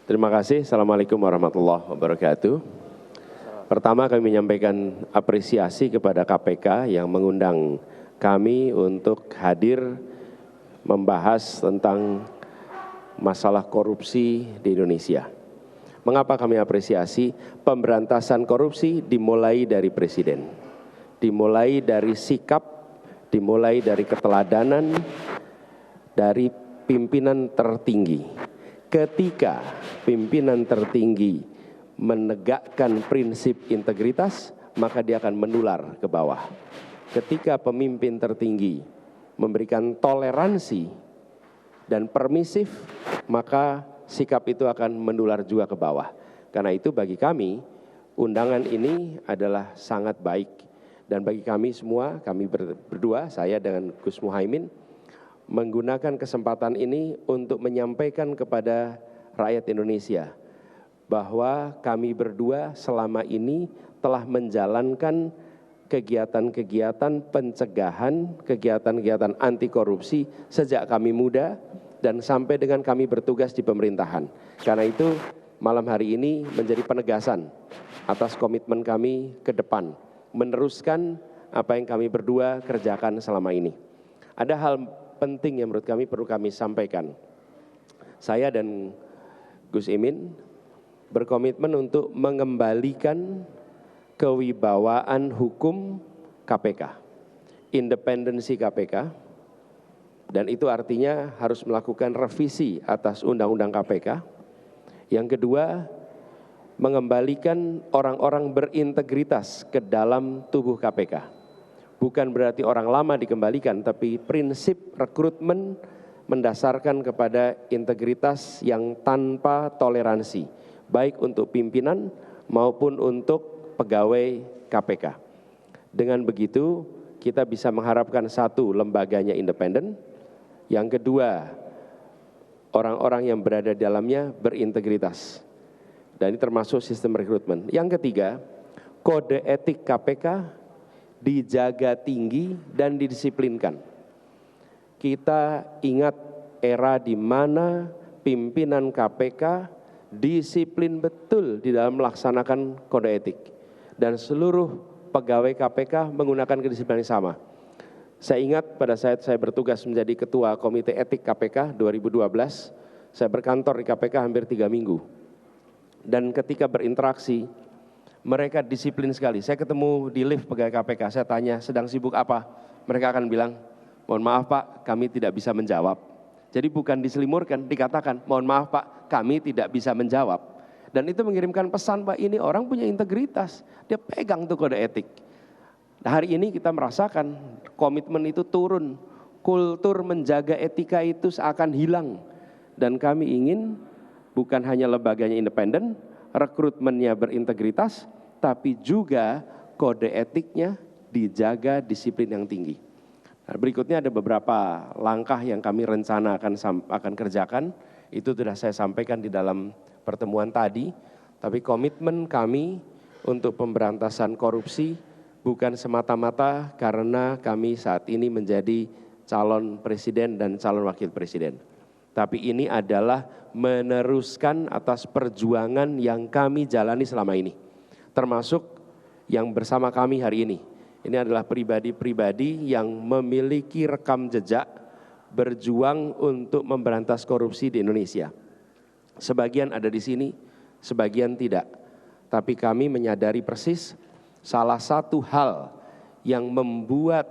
Terima kasih. Assalamualaikum warahmatullahi wabarakatuh. Pertama kami menyampaikan apresiasi kepada KPK yang mengundang kami untuk hadir membahas tentang masalah korupsi di Indonesia. Mengapa kami apresiasi? Pemberantasan korupsi dimulai dari Presiden, dimulai dari sikap, dimulai dari keteladanan, dari pimpinan tertinggi. Ketika pimpinan tertinggi menegakkan prinsip integritas, maka dia akan menular ke bawah. Ketika pemimpin tertinggi memberikan toleransi dan permisif, maka sikap itu akan menular juga ke bawah. Karena itu bagi kami, undangan ini adalah sangat baik. Dan bagi kami semua, kami berdua, saya dengan Gus Muhaimin, menggunakan kesempatan ini untuk menyampaikan kepada rakyat Indonesia bahwa kami berdua selama ini telah menjalankan kegiatan-kegiatan pencegahan, kegiatan-kegiatan anti korupsi sejak kami muda dan sampai dengan kami bertugas di pemerintahan. Karena itu malam hari ini menjadi penegasan atas komitmen kami ke depan, meneruskan apa yang kami berdua kerjakan selama ini. Ada hal penting yang menurut kami perlu kami sampaikan. Saya dan Gus Imin berkomitmen untuk mengembalikan kewibawaan hukum KPK, independensi KPK, dan itu artinya harus melakukan revisi atas Undang-Undang KPK. Yang kedua, mengembalikan orang-orang berintegritas ke dalam tubuh KPK. Bukan berarti orang lama dikembalikan, tapi prinsip rekrutmen mendasarkan kepada integritas yang tanpa toleransi, baik untuk pimpinan maupun untuk pegawai KPK. Dengan begitu, kita bisa mengharapkan satu, lembaganya independen. Yang kedua, orang-orang yang berada di dalamnya berintegritas. Dan ini termasuk sistem rekrutmen. Yang ketiga, kode etik KPK dijaga tinggi dan didisiplinkan. Kita ingat era di mana pimpinan KPK disiplin betul di dalam melaksanakan kode etik. Dan seluruh pegawai KPK menggunakan kedisiplinan yang sama. Saya ingat pada saat saya bertugas menjadi Ketua Komite Etik KPK 2012, saya berkantor di KPK hampir 3 minggu. Dan ketika berinteraksi, mereka disiplin sekali. Saya ketemu di lift pegawai KPK, saya tanya sedang sibuk apa? Mereka akan bilang, mohon maaf Pak, kami tidak bisa menjawab. Jadi bukan diselimurkan, dikatakan, mohon maaf Pak, kami tidak bisa menjawab. Dan itu mengirimkan pesan, Pak, ini orang punya integritas, dia pegang tuh kode etik. Nah, hari ini kita merasakan komitmen itu turun, kultur menjaga etika itu seakan hilang. Dan kami ingin bukan hanya lembaganya independen, rekrutmennya berintegritas, tapi juga kode etiknya dijaga disiplin yang tinggi. Nah, berikutnya ada beberapa langkah yang kami rencana akan kerjakan. Itu sudah saya sampaikan di dalam pertemuan tadi. Tapi komitmen kami untuk pemberantasan korupsi bukan semata-mata karena kami saat ini menjadi calon presiden dan calon wakil presiden. Tapi ini adalah meneruskan atas perjuangan yang kami jalani selama ini. Termasuk yang bersama kami hari ini. Ini adalah pribadi-pribadi yang memiliki rekam jejak berjuang untuk memberantas korupsi di Indonesia. Sebagian ada di sini, sebagian tidak. Tapi kami menyadari persis salah satu hal yang membuat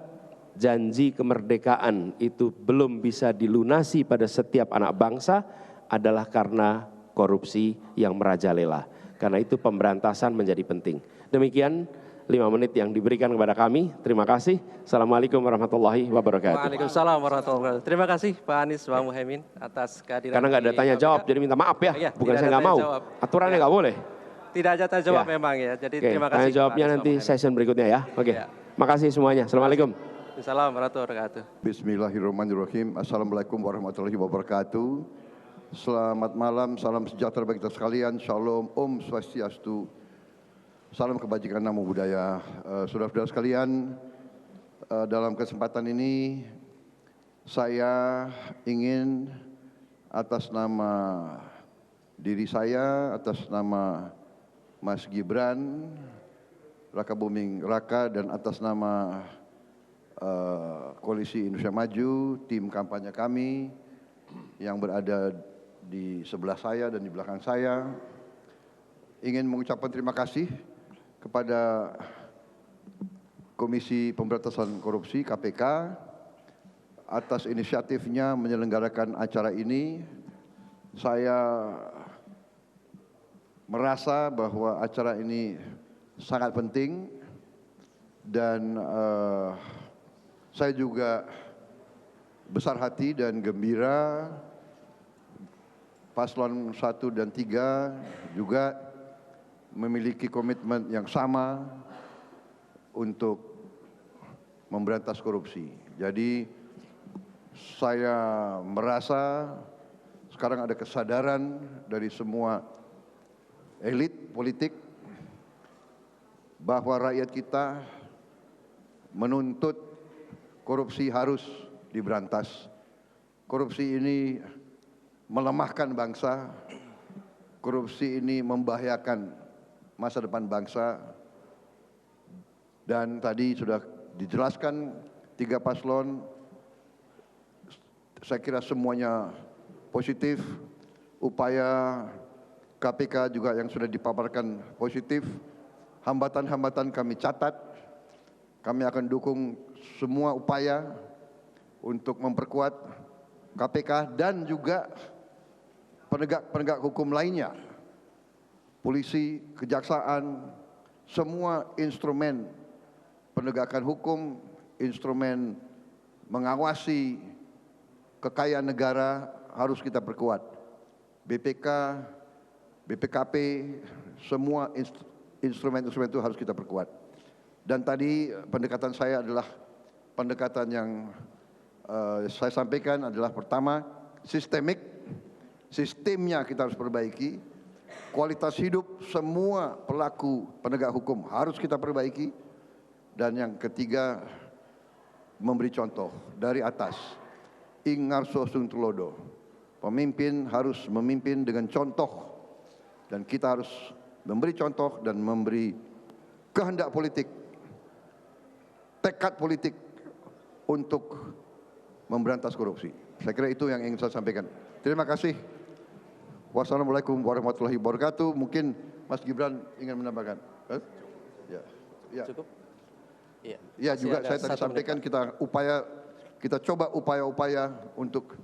janji kemerdekaan itu belum bisa dilunasi pada setiap anak bangsa adalah karena korupsi yang merajalela. Karena itu pemberantasan menjadi penting. Demikian 5 menit yang diberikan kepada kami. Terima kasih. Assalamualaikum warahmatullahi wabarakatuh. Waalaikumsalam warahmatullahi wabarakatuh. Terima kasih Pak Anies, Pak Muhaimin atas kehadiran. Karena nggak ada tanya jawab, jadi minta maaf ya. Iya, bukan saya nggak mau. Aturannya nggak boleh. Tidak ada tanya jawab Ya. memang ya. Jadi Oke, terima kasih. tanya jawabnya nanti session berikutnya ya. Oke. Ya. Makasih semuanya. Assalamualaikum. Assalamualaikum warahmatullahi wabarakatuh. Bismillahirrahmanirrahim. Assalamualaikum warahmatullahi wabarakatuh. Selamat malam, salam sejahtera bagi kita sekalian. Shalom, Om Swastiastu. Salam kebajikan, namo buddhaya. Saudara-saudara sekalian, dalam kesempatan ini saya ingin atas nama diri saya atas nama Mas Gibran Raka Buming Raka dan atas nama Koalisi Indonesia Maju, tim kampanye kami yang berada di sebelah saya dan di belakang saya, ingin mengucapkan terima kasih kepada Komisi Pemberantasan Korupsi KPK atas inisiatifnya menyelenggarakan acara ini. Saya merasa bahwa acara ini sangat penting dan saya juga besar hati dan gembira paslon 1 dan 3 juga memiliki komitmen yang sama untuk memberantas korupsi. Jadi saya merasa sekarang ada kesadaran dari semua elit politik bahwa rakyat kita menuntut korupsi harus diberantas. Korupsi ini melemahkan bangsa, korupsi ini membahayakan masa depan bangsa. Dan tadi sudah dijelaskan 3 paslon, saya kira semuanya positif, upaya KPK juga yang sudah dipaparkan positif, hambatan-hambatan kami catat, kami akan dukung semua upaya untuk memperkuat KPK dan juga penegak-penegak hukum lainnya, polisi, kejaksaan, semua instrumen penegakan hukum, instrumen mengawasi kekayaan negara harus kita perkuat. BPK, BPKP, semua instrumen-instrumen itu harus kita perkuat. Dan tadi pendekatan saya adalah pendekatan yang saya sampaikan adalah pertama, sistemik, sistemnya kita harus perbaiki, kualitas hidup semua pelaku penegak hukum harus kita perbaiki, dan yang ketiga, memberi contoh dari atas. Ingarso Sungtulodo, pemimpin harus memimpin dengan contoh, dan kita harus memberi contoh dan memberi kehendak politik, tekad politik untuk memberantas korupsi. Saya kira itu yang ingin saya sampaikan. Terima kasih. Wassalamualaikum warahmatullahi wabarakatuh. Mungkin Mas Gibran ingin menambahkan. Ya. Cukup? Iya. Ya, juga saya tadi 1 menit, sampaikan kita coba upaya-upaya untuk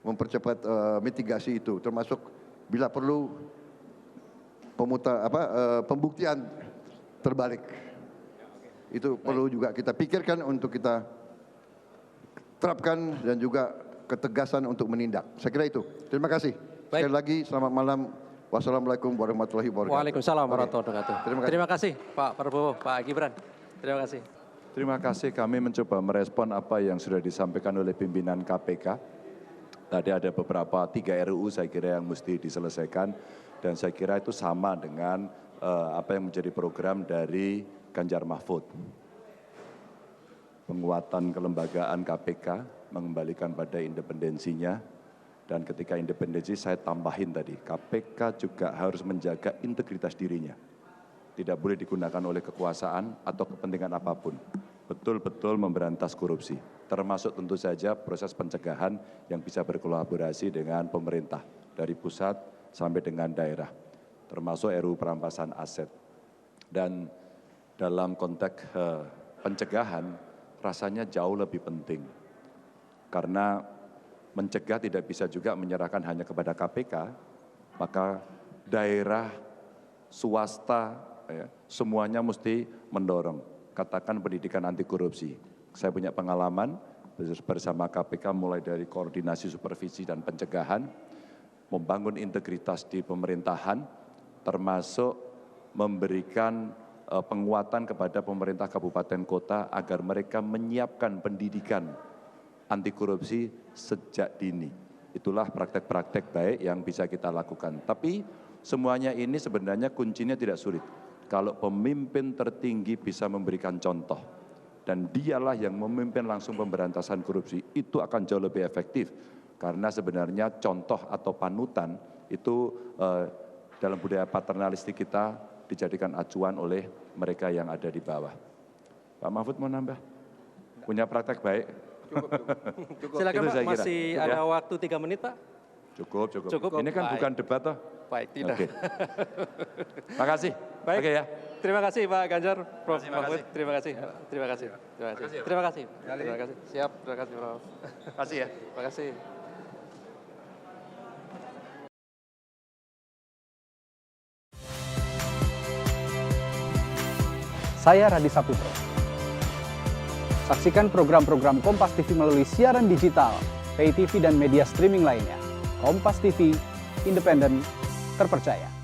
mempercepat mitigasi itu, termasuk bila perlu pembuktian terbalik. Itu perlu juga kita pikirkan untuk kita terapkan dan juga ketegasan untuk menindak. Saya kira itu. Terima kasih. Sekali lagi selamat malam. Wassalamualaikum warahmatullahi wabarakatuh. Waalaikumsalam warahmatullahi wabarakatuh. Terima kasih. Pak Prabowo, Pak Gibran. Terima kasih. Terima kasih, kami mencoba merespon apa yang sudah disampaikan oleh pimpinan KPK. Tadi ada beberapa 3 RUU saya kira yang mesti diselesaikan, dan saya kira itu sama dengan apa yang menjadi program dari Ganjar Mahfud. Penguatan kelembagaan KPK, mengembalikan pada independensinya, dan ketika independensi saya tambahin tadi, KPK juga harus menjaga integritas dirinya. Tidak boleh digunakan oleh kekuasaan atau kepentingan apapun. Betul-betul memberantas korupsi, termasuk tentu saja proses pencegahan yang bisa berkolaborasi dengan pemerintah, dari pusat sampai dengan daerah, termasuk RUU perampasan aset. Dan dalam konteks pencegahan, rasanya jauh lebih penting. Karena mencegah tidak bisa juga menyerahkan hanya kepada KPK, maka daerah, swasta, semuanya mesti mendorong. Katakan pendidikan anti korupsi. Saya punya pengalaman bersama KPK mulai dari koordinasi supervisi dan pencegahan, membangun integritas di pemerintahan, termasuk memberikan penguatan kepada pemerintah kabupaten kota agar mereka menyiapkan pendidikan anti korupsi sejak dini. Itulah praktek-praktek baik yang bisa kita lakukan. Tapi semuanya ini sebenarnya kuncinya tidak sulit. Kalau pemimpin tertinggi bisa memberikan contoh, dan dialah yang memimpin langsung pemberantasan korupsi, itu akan jauh lebih efektif. Karena sebenarnya contoh atau panutan itu dalam budaya paternalistik kita dijadikan acuan oleh mereka yang ada di bawah. Pak Mahfud mau nambah? Punya praktek baik? Cukup. Silakan Itu Pak, saya kira. masih Cukup ada ya? waktu 3 menit Pak. Cukup. Cukup. Ini kan Baik. bukan debat toh? Baik, tidak. Oke. Makasih. Baik. Oke ya. Terima kasih Pak Ganjar, Prof. Terima Mahfud. kasih. Terima kasih. Terima kasih. Terima kasih. Terima kasih. Terima kasih. Siap, terima kasih Prof. Makasih ya. Terima kasih. Saya Radi Saputro. Saksikan program-program Kompas TV melalui siaran digital, pay TV dan media streaming lainnya. Kompas TV, independen, terpercaya.